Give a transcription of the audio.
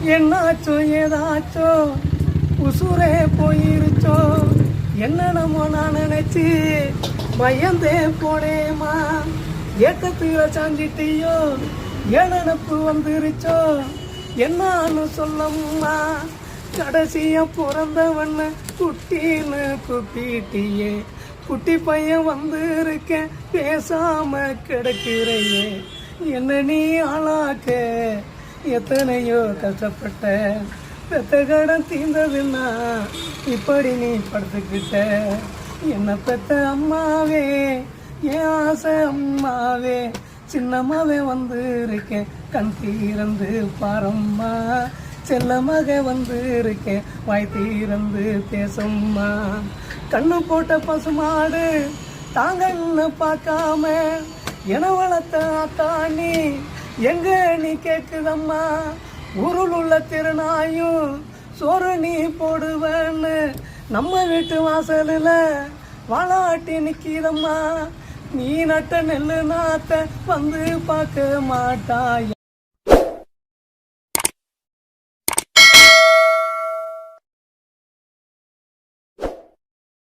என்னாச்சோ ஏதாச்சோ உசுரே போயிருச்சோ என்னென்னமோ நான் நினைச்சு பயந்தே போனேமா. ஏக்கத்துல சாஞ்சிட்டியோ என் நினப்பு வந்துருச்சோ என்னான்னு சொல்லம்மா. கடைசியா பிறந்தவண்ண குட்டின்னு கூப்பிட்டியே, குட்டி பையன் வந்திருக்கேன் பேசாம கிடக்கிறையே. என்ன நீ ஆளாக்க எத்தனையோ கஷ்டப்பட்ட, பெத்த கடன் தீர்ந்ததுன்னா இப்படி நீ படுத்துக்கிட்ட. என்ன பெத்த அம்மாவே என் ஆசை அம்மாவே, சின்னம்மாவே வந்திருக்கேன் கண் தீரந்து பாரம்மா. செல்லமாக வந்திருக்கேன் வாய் தீரந்து பேசம்மா. கண்ணு போட்ட பசுமாடு தாங்கன்னு பார்க்காம என வளர்த்த ஆத்தாணி எங்க நீ கேக்குதம்மா. ஊருள் உள்ள திருநாயும் சோறு நீ போடுவேன்னு நம்ம வீட்டு வாசலில் வாழாட்டி நிற்கிதம்மா. நீ நட்ட நெல்லு நாத்த வந்து பார்க்க மாட்டாய்.